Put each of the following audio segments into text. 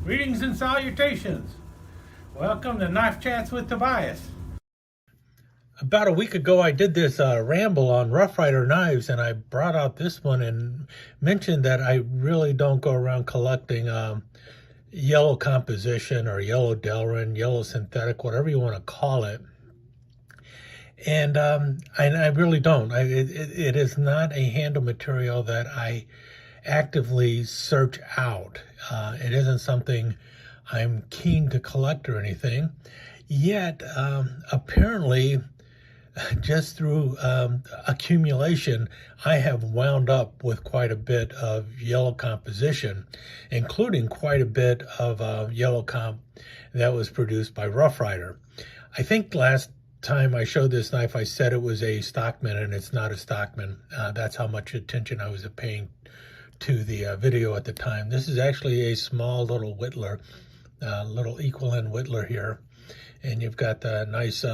Greetings and salutations. Welcome to Knife Chats with Tobias. About a week ago, I did this ramble on Rough Rider knives, and I brought out this one and mentioned that I really don't go around collecting yellow composition or yellow Delrin, yellow synthetic, whatever you want to call it. And I really don't. It is not a handle material that I actively search out. It isn't something I'm keen to collect or anything. Yet, apparently, just through accumulation, I have wound up with quite a bit of yellow composition, including quite a bit of yellow comp that was produced by Rough Rider. I think last time I showed this knife, I said it was a Stockman, and it's not a Stockman. That's how much attention I was paying to the video at the time. This is actually a small little whittler, little equal end whittler here, and you've got the nice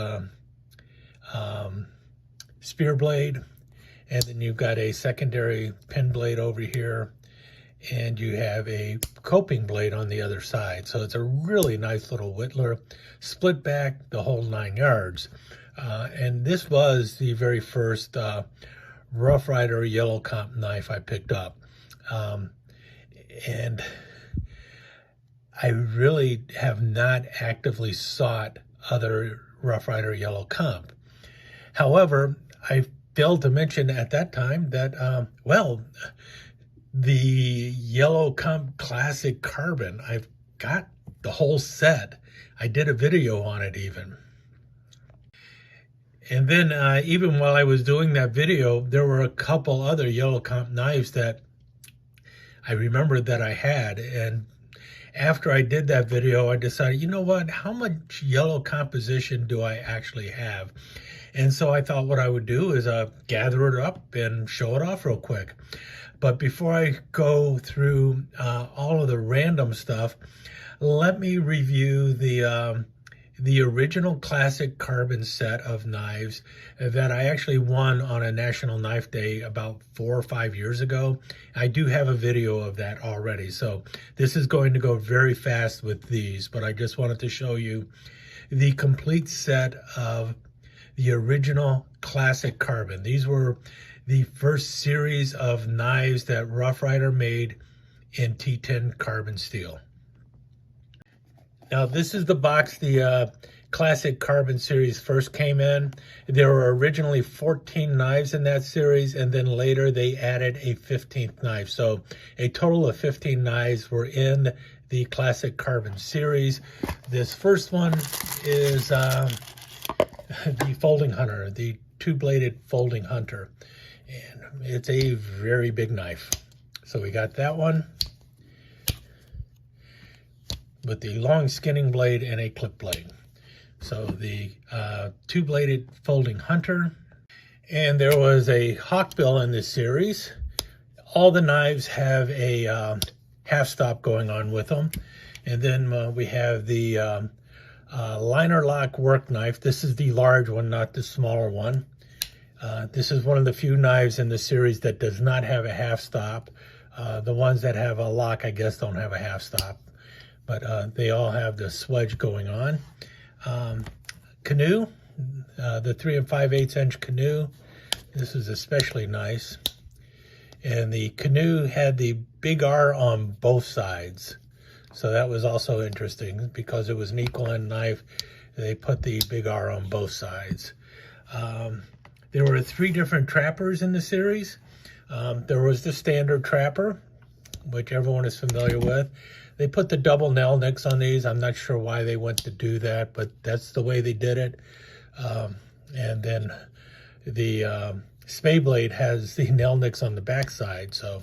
spear blade, and then you've got a secondary pin blade over here, and you have a coping blade on the other side. So it's a really nice little whittler, split back, the whole 9 yards. And this was the very first Rough Rider yellow comp knife I picked up. And I really have not actively sought other Rough Rider yellow comp. However, I failed to mention at that time that, the yellow comp classic carbon, I've got the whole set. I did a video on it even. And then even while I was doing that video, there were a couple other yellow comp knives that I remembered that I had. And after I did that video, I decided, you know what, how much yellow composition do I actually have? And so I thought what I would do is gather it up and show it off real quick. But before I go through all of the random stuff, let me review the original classic carbon set of knives that I actually won on a National Knife Day about 4 or 5 years ago. I do have a video of that already, so this is going to go very fast with these, but I just wanted to show you the complete set of the original classic carbon. These were the first series of knives that Rough Rider made in T10 carbon steel. Now, this is the box the classic carbon series first came in. There were originally 14 knives in that series, and then later they added a 15th knife. So a total of 15 knives were in the classic carbon series. This first one is the Folding Hunter, the two-bladed Folding Hunter. And it's a very big knife. So we got that one with the long skinning blade and a clip blade. So the two-bladed Folding Hunter. And there was a Hawkbill in this series. All the knives have a half stop going on with them. And then we have the liner lock work knife. This is the large one, not the smaller one. This is one of the few knives in the series that does not have a half stop. The ones that have a lock, I guess, don't have a half stop, but they all have the swedge going on. Canoe, the 3 5/8 inch canoe. This is especially nice. And the canoe had the big R on both sides. So that was also interesting because it was an equal end knife. They put the big R on both sides. There were 3 different trappers in the series. There was the standard trapper, which everyone is familiar with. They put the double nail nicks on these. I'm not sure why they went to do that, but that's the way they did it. And then the spay blade has the nail nicks on the backside, so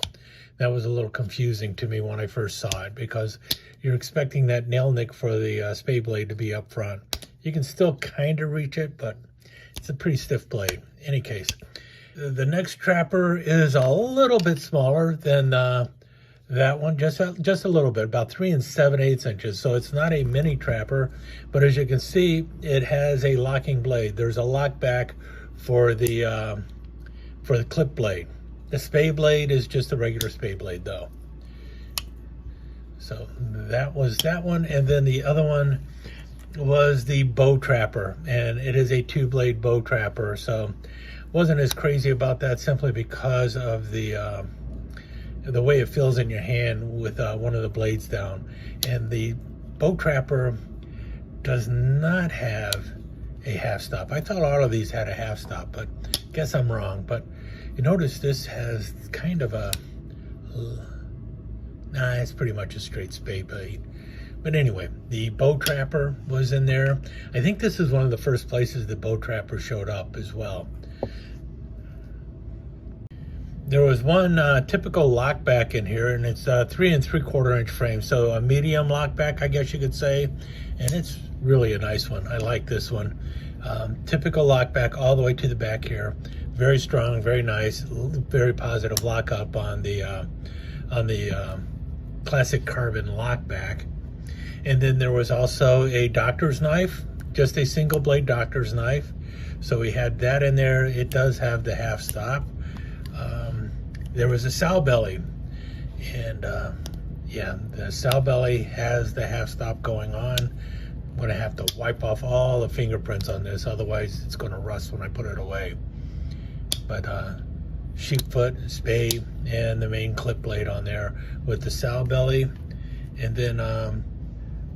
that was a little confusing to me when I first saw it, because you're expecting that nail nick for the spay blade to be up front. You can still kind of reach it, but it's a pretty stiff blade. In any case, the next trapper is a little bit smaller than that one, just a little bit, about 3 7/8 inches. So it's not a mini trapper, but as you can see, it has a locking blade. There's a lock back for the clip blade. The spay blade is just a regular spay blade, though. So that was that one. And then the other one was the bow trapper, and it is a 2-blade bow trapper. So wasn't as crazy about that, simply because of the way it feels in your hand with one of the blades down. And the bow trapper does not have a half stop. I thought all of these had a half stop, but guess I'm wrong. But you notice this has kind of a, nah, it's pretty much a straight spade blade. But anyway, the bow trapper was in there. I think this is one of the first places the bow trapper showed up as well. There was one typical lockback in here, and it's 3 3/4 inch frame, so a medium lockback, I guess you could say, and it's really a nice one. I like this one. Typical lockback all the way to the back here. Very strong, very nice, very positive lockup on the classic carbon lockback. And then there was also a doctor's knife, just a single blade doctor's knife. So we had that in there. It does have the half stop. There was a sow belly, and yeah, the sow belly has the half stop going on. I'm gonna have to wipe off all the fingerprints on this, otherwise it's gonna rust when I put it away. But sheepfoot, spade, and the main clip blade on there with the sow belly. And then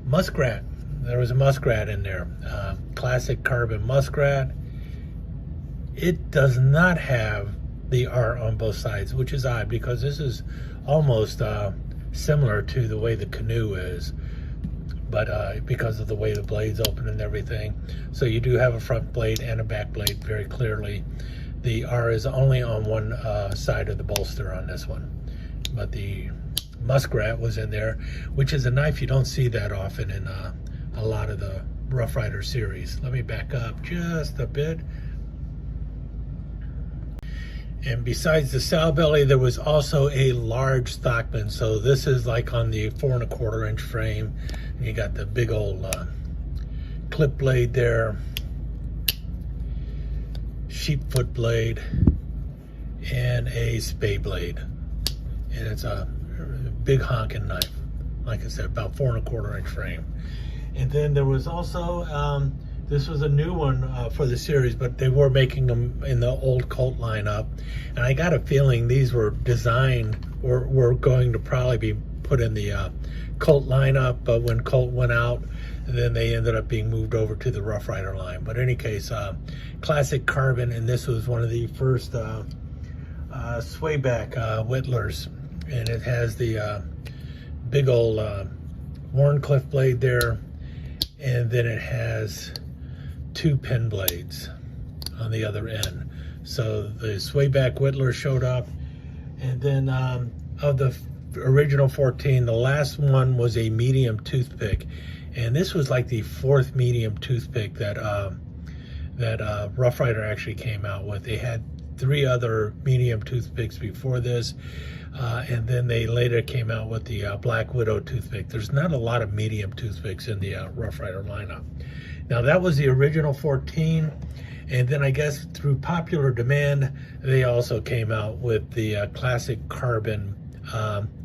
muskrat. There was a muskrat in there, classic carbon muskrat. It does not have the R on both sides, which is odd, because this is almost similar to the way the canoe is, but because of the way the blades open and everything. So you do have a front blade and a back blade very clearly. The R is only on one side of the bolster on this one, but the muskrat was in there, which is a knife you don't see that often in a lot of the Rough Rider series. Let me back up just a bit. And besides the sow belly, there was also a large Stockman. So this is like on the 4 1/4 inch frame. And you got the big old clip blade there, sheepfoot blade, and a spade blade. And it's a big honking knife. Like I said, about 4 1/4 inch frame. And then there was also, this was a new one for the series, but they were making them in the old Colt lineup. And I got a feeling these were designed, or were going to probably be put in the Colt lineup, but when Colt went out, then they ended up being moved over to the Rough Rider line. But in any case, classic carbon, and this was one of the first swayback whittlers. And it has the big old Wharncliffe blade there, and then it has 2 pin blades on the other end. So the swayback whittler showed up, and then of the original 14, the last one was a medium toothpick, and this was like the 4th medium toothpick that Rough Rider actually came out with. They had 3 other medium toothpicks before this, and then they later came out with the Black Widow toothpick. There's not a lot of medium toothpicks in the Rough Rider lineup. Now that was the original 14, and then I guess through popular demand, they also came out with the classic carbon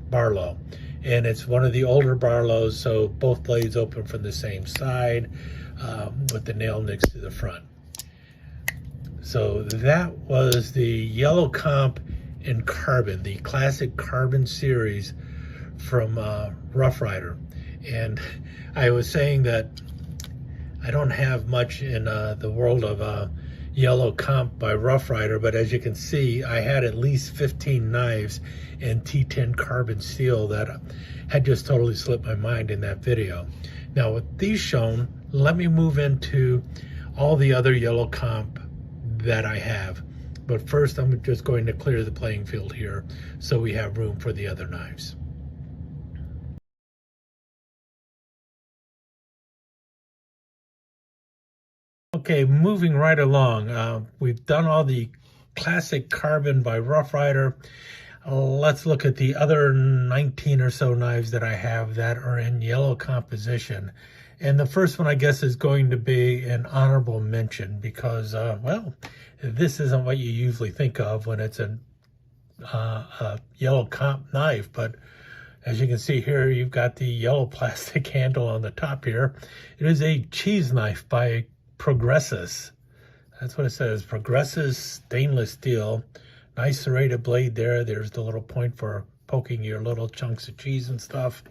Barlow. And it's one of the older Barlows, so both blades open from the same side with the nail nicks to the front. So that was the Yellow Comp in carbon, the classic carbon series from Rough Rider. And I was saying that I don't have much in the world of Yellow Comp by Rough Rider, but as you can see, I had at least 15 knives in T10 carbon steel that had just totally slipped my mind in that video. Now with these shown, let me move into all the other Yellow Comp that I have. But first, I'm just going to clear the playing field here so we have room for the other knives. Okay, moving right along. We've done all the classic carbon by Rough Rider. Let's look at the other 19 or so knives that I have that are in yellow composition. And the first one, I guess, is going to be an honorable mention because, well, this isn't what you usually think of when it's a yellow comp knife, but As you can see here, you've got the yellow plastic handle on the top here. It is a cheese knife by Progressus. That's what it says, Progressus stainless steel. Nice serrated blade there. There's the little point for poking your little chunks of cheese and stuff.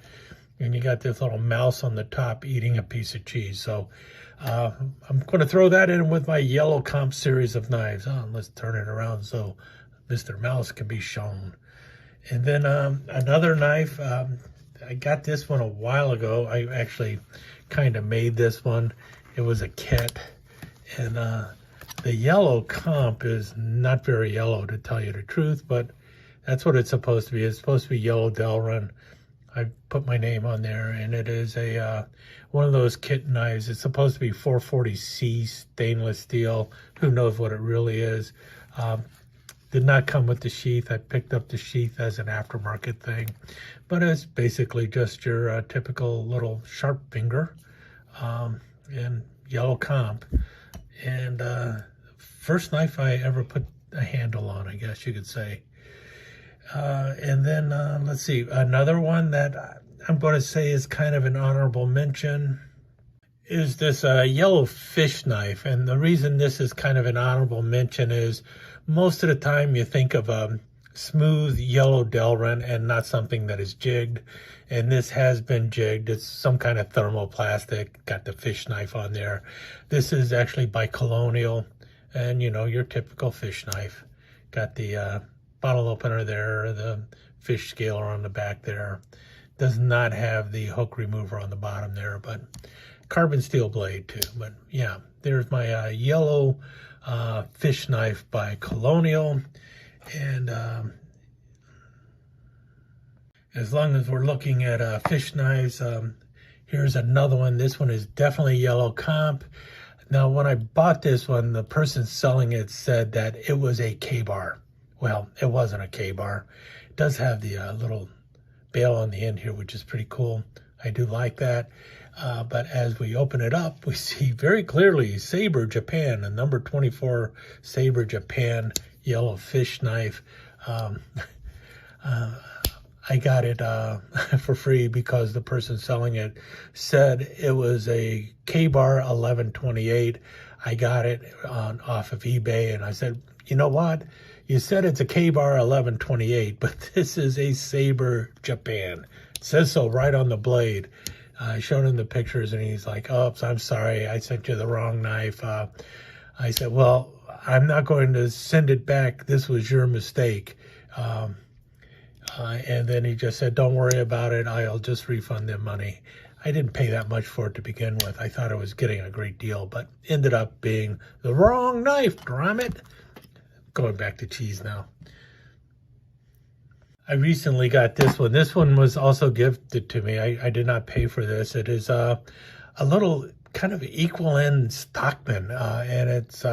And you got this little mouse on the top eating a piece of cheese. So I'm going to throw that in with my yellow comp series of knives. Oh, let's turn it around so Mr. Mouse can be shown. And then another knife. I got this one a while ago. I actually kind of made this one. It was a kit. And the yellow comp is not very yellow, to tell you the truth, but that's what it's supposed to be. It's supposed to be yellow Delrin. I put my name on there, and it is a one of those kit knives. It's supposed to be 440C stainless steel. Who knows what it really is. Did not come with the sheath. I picked up the sheath as an aftermarket thing, but it's basically just your typical little sharp finger and yellow comp. And first knife I ever put a handle on, I guess you could say. And then let's see, another one that I'm going to say is kind of an honorable mention is this yellow fish knife. And the reason this is kind of an honorable mention is most of the time you think of a smooth yellow Delrin and not something that is jigged. And this has been jigged. It's some kind of thermoplastic, got the fish knife on there. This is actually by Colonial, and you know, your typical fish knife. Got the bottle opener there, the fish scaler on the back there. Does not have the hook remover on the bottom there, but carbon steel blade too. But yeah, there's my yellow fish knife by Colonial. And as long as we're looking at fish knives, here's another one. This one is definitely yellow comp. Now, when I bought this one, the person selling it said that it was a K-bar. Well, it wasn't a K-bar. It does have the little bail on the end here, which is pretty cool. I do like that. But as we open it up, we see very clearly Sabre Japan, a number 24 Sabre Japan yellow fish knife. I got it for free because the person selling it said it was a K-bar 1128. I got it off of eBay, and I said, you know what? You said it's a K-bar 1128, but this is a Sabre Japan. It says so right on the blade. I showed him the pictures, and he's like, oh, I'm sorry, I sent you the wrong knife. I said, well, I'm not going to send it back. This was your mistake. And then he just said, don't worry about it. I'll just refund them money. I didn't pay that much for it to begin with. I thought I was getting a great deal, but ended up being the wrong knife, damn it. Going back to cheese now. I recently got this one. This one was also gifted to me. I did not pay for this. It is a little kind of equal end Stockman, and it's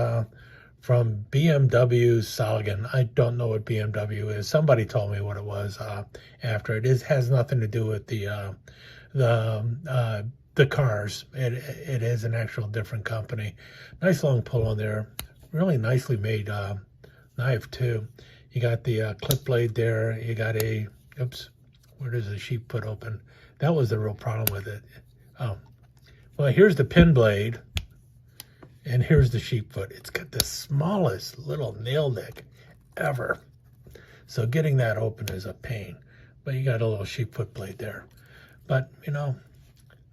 from BMW Solgen. I don't know what BMW is. Somebody told me what it was after. It has nothing to do with the cars. It is an actual different company. Nice long pull on there. Really nicely made knife too. You got the clip blade there. You got a, oops, where does the sheep foot open? That was the real problem with it. Oh, well, here's the pin blade, and here's the sheep foot. It's got the smallest little nail nick ever. So getting that open is a pain, but you got a little sheep foot blade there. But, you know,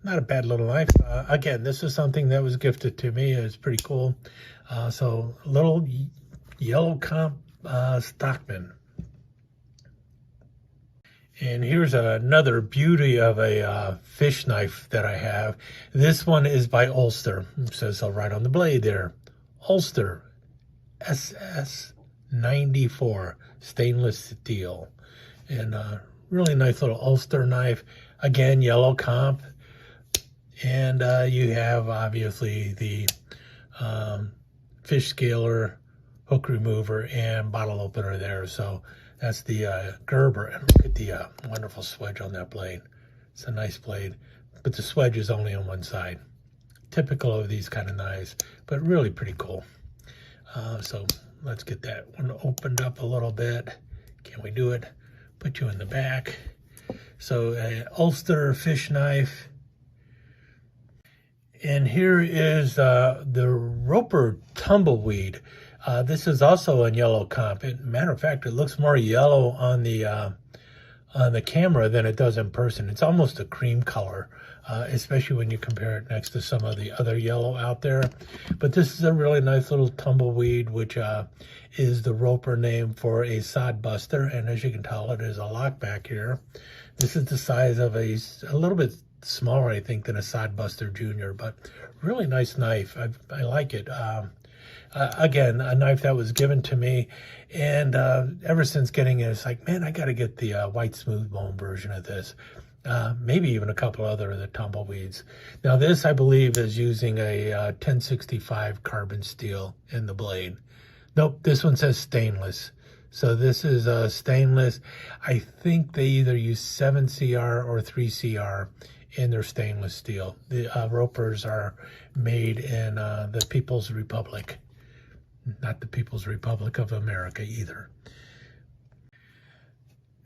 not a bad little knife. Again, this is something that was gifted to me. It's pretty cool. So little yellow comp Stockman. And here's another beauty of a fish knife that I have. This one is by Ulster. It says so right on the blade there. Ulster SS94 stainless steel. And really nice little Ulster knife. Again, yellow comp. And you have obviously the fish scaler, hook remover, and bottle opener there. So that's the Gerber. And look at the wonderful swedge on that blade. It's a nice blade, but the swedge is only on one side. Typical of these kind of knives, but really pretty cool. So let's get that one opened up a little bit. Can we do it? Put you in the back. So an Ulster fish knife. And here is the Roper Tumbleweed. This is also in yellow comp. Matter of fact, it looks more yellow on the camera than it does in person. It's almost a cream color, especially when you compare it next to some of the other yellow out there. But this is a really nice little tumbleweed, which is the Roper name for a sod buster. And as you can tell, it is a lock back here. This is the size of a little bit smaller, I think, than a Sod Buster Junior, but really nice knife. I like it. Again, a knife that was given to me, and ever since getting it, it's like, man, I got to get the white smooth bone version of this. Maybe even a couple other of the tumbleweeds. Now this, I believe, is using a 1065 carbon steel in the blade. Nope, this one says stainless. So this is stainless. I think they either use 7CR or 3CR in their stainless steel. The Ropers are made in the People's Republic, not the People's Republic of America either.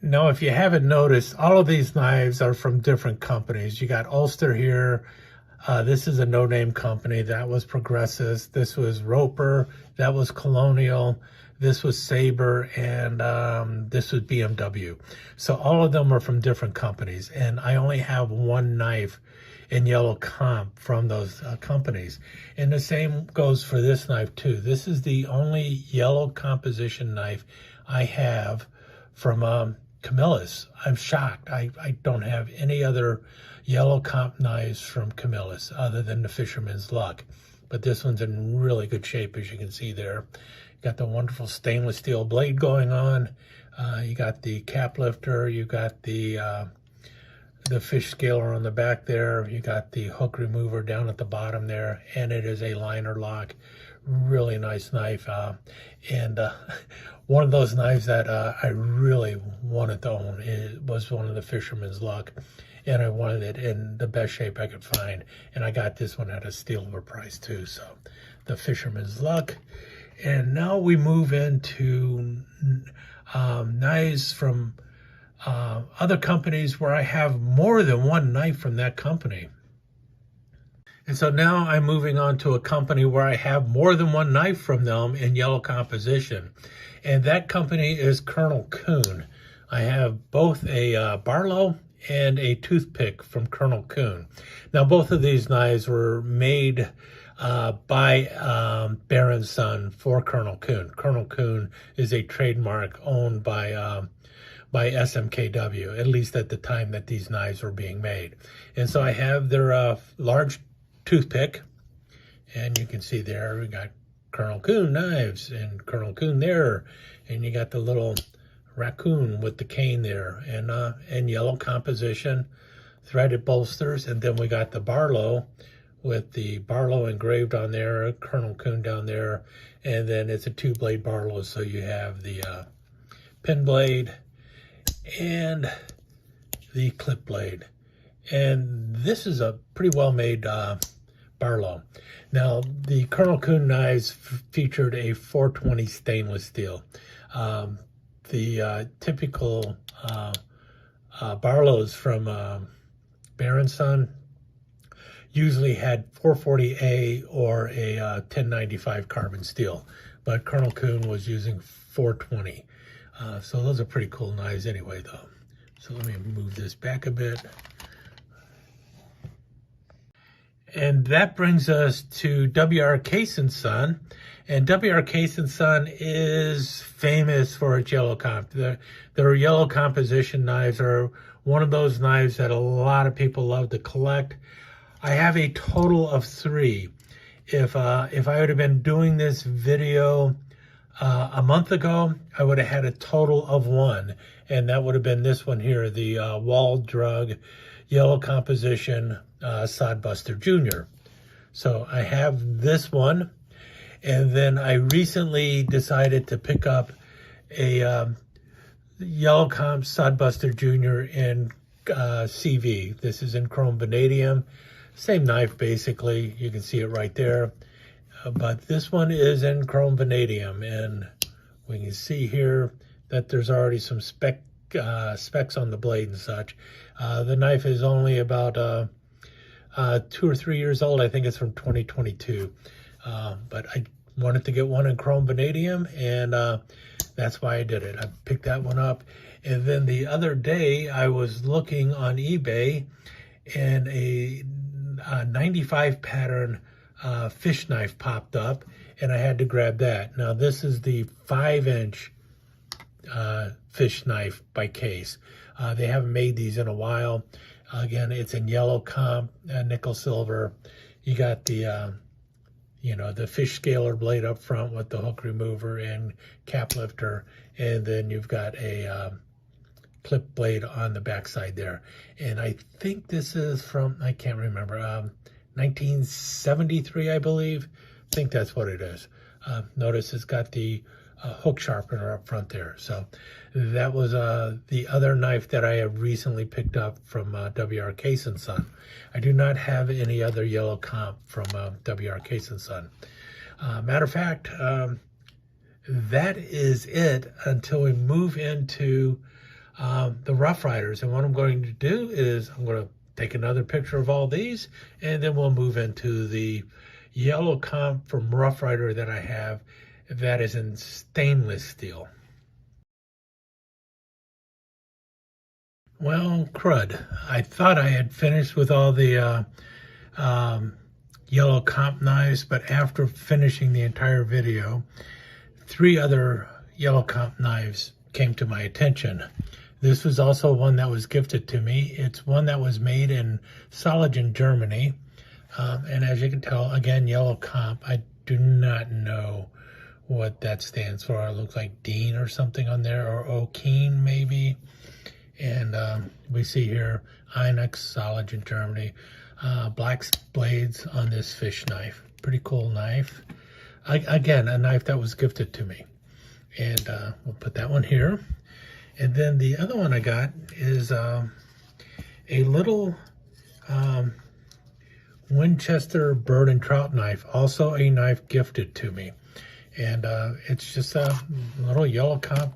Now, if you haven't noticed, all of these knives are from different companies. You got Ulster here. This is a no-name company. That was Progressus. This was Roper. That was Colonial. This was Saber, and this was BMW. So all of them are from different companies, and I only have one knife in yellow comp from those companies. And the same goes for this knife too. This is the only yellow composition knife I have from Camillus. I'm shocked. I don't have any other yellow comp knives from Camillus other than the Fisherman's Luck. But this one's in really good shape, as you can see there. Got the wonderful stainless steel blade going on. You got the cap lifter. You got the fish scaler on the back there. You got the hook remover down at the bottom there, and it is a liner lock. Really nice knife, and one of those knives that I really wanted to own. It was one of the Fisherman's Luck, and I wanted it in the best shape I could find, and I got this one at a steal of a price too. So the Fisherman's Luck. And now we move into knives from other companies where I have more than one knife from that company. And so now I'm moving on to a company where I have more than one knife from them in yellow composition. And that company is Colonel Coon. I have both a Barlow and a toothpick from Colonel Coon. Now both of these knives were made by Baron's Son for Colonel Coon. Colonel Coon is a trademark owned by SMKW, at least at the time that these knives were being made. And so I have their large toothpick, and you can see there we got Colonel Coon knives and Colonel Coon there, and you got the little raccoon with the cane there, and yellow composition, threaded bolsters, and then we got the Barlow with the Barlow engraved on there, Colonel Coon down there, and then it's a two-blade Barlow, so you have the pin blade and the clip blade. And this is a pretty well-made Barlow. Now, the Colonel Coon knives featured a 420 stainless steel. The typical Barlows from Baron's Son usually had 440A or a 1095 carbon steel, but Colonel Coon was using 420. So those are pretty cool knives anyway, though. So let me move this back a bit. And that brings us to W.R. Case & Son. And W.R. Case & Son is famous for its yellow comp. Their yellow composition knives are one of those knives that a lot of people love to collect. I have a total of 3. If I would have been doing this video a month ago, I would have had a total of 1. And that would have been this one here, the Wald Drug yellow composition Sod Buster Junior. So I have this one, and then I recently decided to pick up a yellow comp Sod Buster Junior in CV. This is in chrome vanadium, same knife basically. You can see it right there, but this one is in chrome vanadium, and we can see here that there's already some specs on the blade and such. The knife is only about 2 or 3 years old. I think it's from 2022. But I wanted to get one in chrome vanadium, and that's why I did it. I picked that one up. And then the other day I was looking on eBay, and a 95 pattern fish knife popped up, and I had to grab that. Now this is the 5-inch fish knife by Case. They haven't made these in a while. Again, it's in yellow comp, nickel silver. You got the the fish scaler blade up front with the hook remover and cap lifter, and then you've got a clip blade on the backside there. And I think this is from, I can't remember, 1973, I believe. I think that's what it is. Notice it's got the hook sharpener up front there. So that was the other knife that I have recently picked up from W.R. Case & Son. I do not have any other yellow comp from W.R. Case & Son. Matter of fact, that is it until we move into the Rough Riders. And what I'm going to do is I'm going to take another picture of all these, and then we'll move into the yellow comp from Rough Rider that I have that is in stainless steel. Well, crud. I thought I had finished with all the yellow comp knives, but after finishing the entire video, 3 other yellow comp knives came to my attention. This was also one that was gifted to me. It's one that was made in Solingen, Germany. And as you can tell, again, yellow comp. I do not know what that stands for. It looks like Dean or something on there, or Okeen maybe. And we see here Inox, Solingen, Germany. Black blades on this fish knife. Pretty cool knife. Again, a knife that was gifted to me. And we'll put that one here. And then the other one I got is a little Winchester bird and trout knife, also a knife gifted to me. And it's just a little yellow comp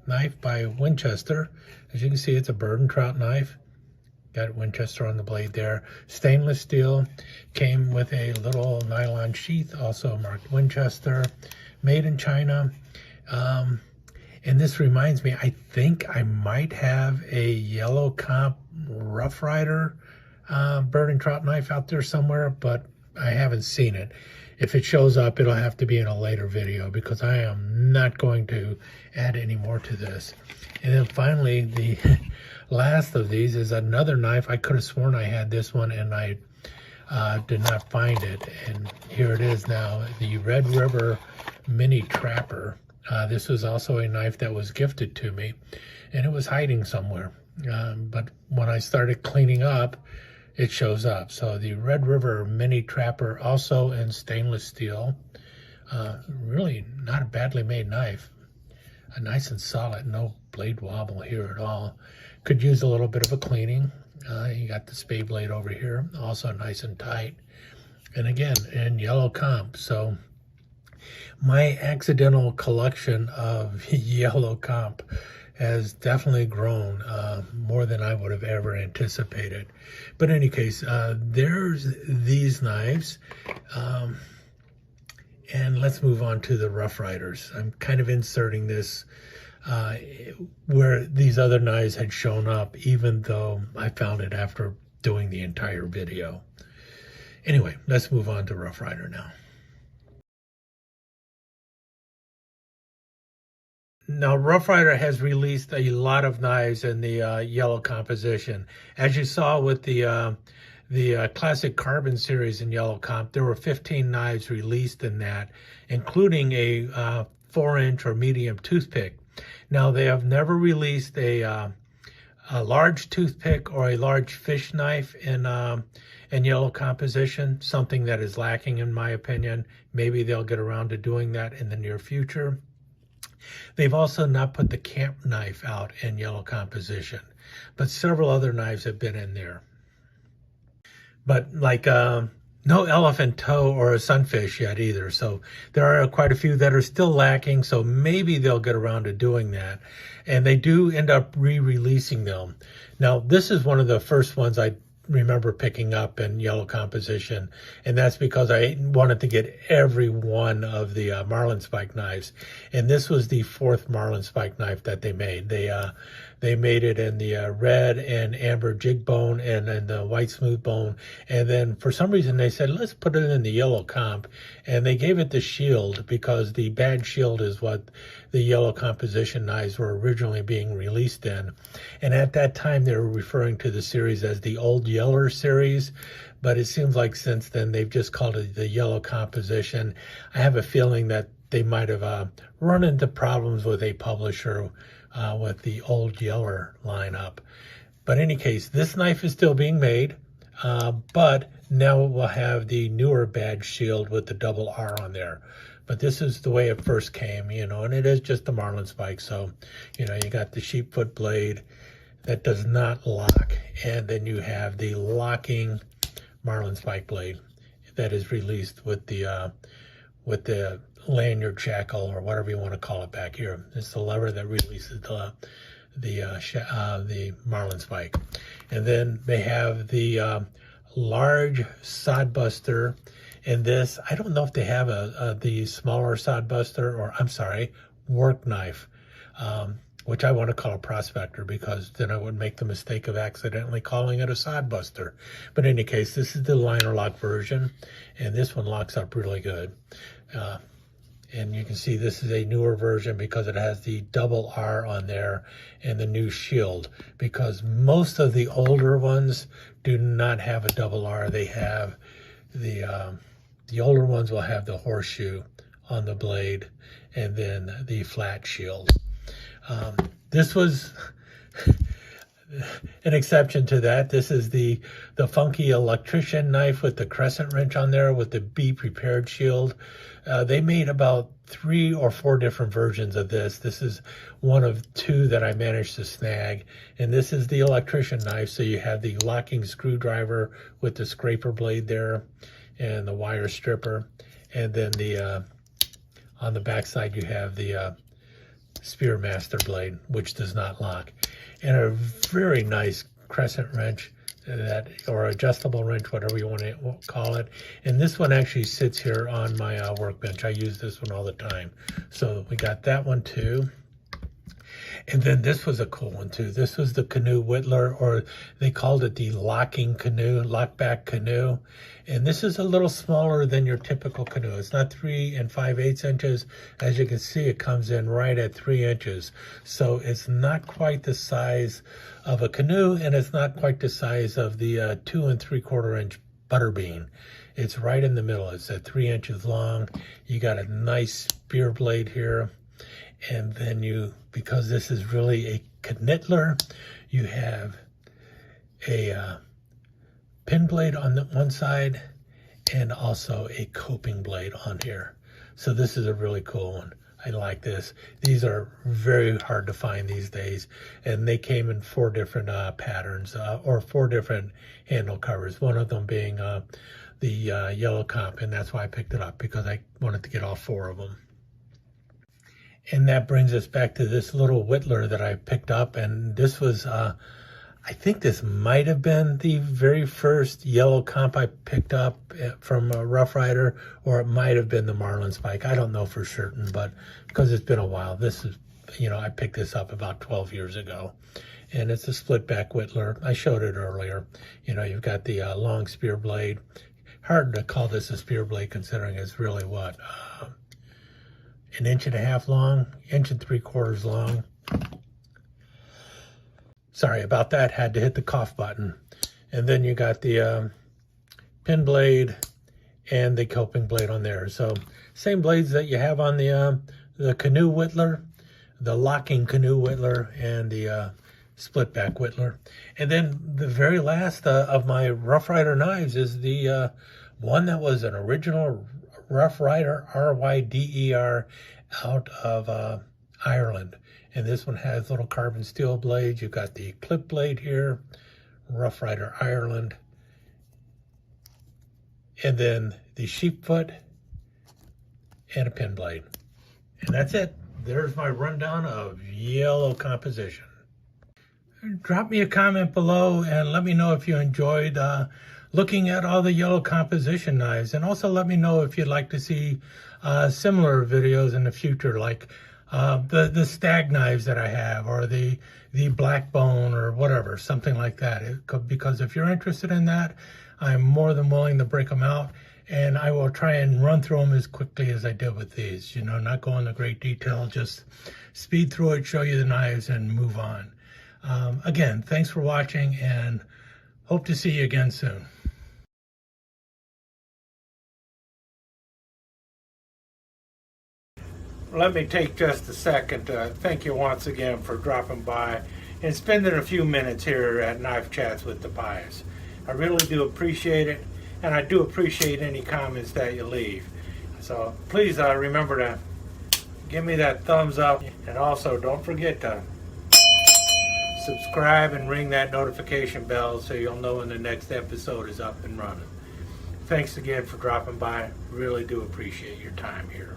knife by Winchester. As you can see, it's a bird and trout knife. Got Winchester on the blade there. Stainless steel. Came with a little nylon sheath, also marked Winchester. Made in China. And this reminds me, I think I might have a yellow comp Rough Rider bird and trout knife out there somewhere, but I haven't seen it. If it shows up, it'll have to be in a later video, because I am not going to add any more to this. And then finally, the last of these is another knife. I could have sworn I had this one, and I did not find it. And here it is now, the Red River Mini Trapper. This was also a knife that was gifted to me, and it was hiding somewhere. But when I started cleaning up, it shows up. So the Red River Mini Trapper, also in stainless steel. Really not a badly made knife. Nice and solid, no blade wobble here at all. Could use a little bit of a cleaning. You got the spade blade over here, also nice and tight. And again, in yellow comp. So my accidental collection of yellow comp has definitely grown more than I would have ever anticipated. But in any case, there's these knives. And let's move on to the Rough Riders. I'm kind of inserting this where these other knives had shown up, even though I found it after doing the entire video. Anyway, let's move on to Rough Rider now. Now, Rough Rider has released a lot of knives in the yellow composition. As you saw with the Classic Carbon series in yellow comp, there were 15 knives released in that, including a 4-inch or medium toothpick. Now, they have never released a large toothpick or a large fish knife in yellow composition, something that is lacking in my opinion. Maybe they'll get around to doing that in the near future. They've also not put the camp knife out in yellow composition, but several other knives have been in there. But like No elephant toe or a sunfish yet either. So there are quite a few that are still lacking. So maybe they'll get around to doing that. And they do end up re-releasing them. Now, this is one of the first ones I remember picking up in yellow composition. And that's because I wanted to get every one of the marlin spike knives. And this was the fourth marlin spike knife that they made. They made it in the red and amber jig bone and the white smooth bone. And then for some reason they said, let's put it in the yellow comp. And they gave it the shield because the bad shield is what the yellow composition knives were originally being released in. And at that time they were referring to the series as the Old Yeller series. But it seems like since then they've just called it the yellow composition. I have a feeling that they might have run into problems with a publisher with the Old Yeller lineup. But in any case, this knife is still being made, but now we'll have the newer badge shield with the double R on there. But this is the way it first came, and it is just the marlin spike. So, you got the sheepfoot blade that does not lock, and then you have the locking marlin spike blade that is released with the lanyard shackle or whatever you want to call it back here. It's the lever that releases the marlin spike. And then they have the large sod buster. And this, I don't know if they have the smaller sod buster, or I'm sorry, work knife, which I want to call a prospector because then I would make the mistake of accidentally calling it a sod buster. But in any case, this is the liner lock version, and this one locks up really good. And you can see this is a newer version because it has the double R on there and the new shield, because most of the older ones do not have a double R. They have the older ones will have the horseshoe on the blade and then the flat shield. This was an exception to that. This is the funky electrician knife with the crescent wrench on there with the Be Prepared shield. They made about 3 or 4 different versions of this. This is one of 2 that I managed to snag. And this is the electrician knife. So you have the locking screwdriver with the scraper blade there and the wire stripper. And then on the back side, you have the Spearmaster blade, which does not lock. And a very nice crescent wrench, or adjustable wrench, whatever you want to call it. And this one actually sits here on my workbench. I use this one all the time. So we got that one too. And then this was a cool one too. This was the Canoe Whittler, or they called it the locking canoe, lockback canoe. And this is a little smaller than your typical canoe. It's not 3 5/8 inches. As you can see, it comes in right at 3 inches. So it's not quite the size of a canoe, and it's not quite the size of the 2 3/4 inch butterbean. It's right in the middle. It's at 3 inches long. You got a nice spear blade here. And then because this is really a Knittler, you have a pin blade on the one side and also a coping blade on here. So this is a really cool one. I like this. These are very hard to find these days, and they came in 4 different patterns or 4 different handle covers, one of them being the yellow comp, and that's why I picked it up, because I wanted to get all 4 of them. And that brings us back to this little Whittler that I picked up. And this was, I think this might have been the very first yellow comp I picked up from Rough Rider, or it might have been the marlin spike. I don't know for certain, but because it's been a while, this is, I picked this up about 12 years ago. And it's a split back Whittler. I showed it earlier. You've got the long spear blade. Hard to call this a spear blade considering it's really what? 1.5 inches long, 1 3/4 inches long. Sorry about that, had to hit the cough button. And then you got the pin blade and the coping blade on there. So same blades that you have on the Canoe Whittler, the locking Canoe Whittler, and the split back Whittler. And then the very last of my Rough Rider knives is the one that was an original Rough Rider, RYDER, out of Ireland. And this one has little carbon steel blades. You've got the clip blade here, Rough Rider Ireland. and then the sheep foot, and a pin blade. And that's it. There's my rundown of yellow composition. Drop me a comment below and let me know if you enjoyed looking at all the yellow composition knives, and also let me know if you'd like to see similar videos in the future, like the stag knives that I have, or the black bone, or whatever, something like that. Because if you're interested in that, I'm more than willing to break them out, and I will try and run through them as quickly as I did with these. You know, not go into great detail, just speed through it, show you the knives, and move on. Again, thanks for watching, and hope to see you again soon. Let me take just a second to thank you once again for dropping by and spending a few minutes here at Knife Chats with Tobias. I really do appreciate it, and I do appreciate any comments that you leave. So please remember to give me that thumbs up, and also don't forget to subscribe and ring that notification bell so you'll know when the next episode is up and running. Thanks again for dropping by. Really do appreciate your time here.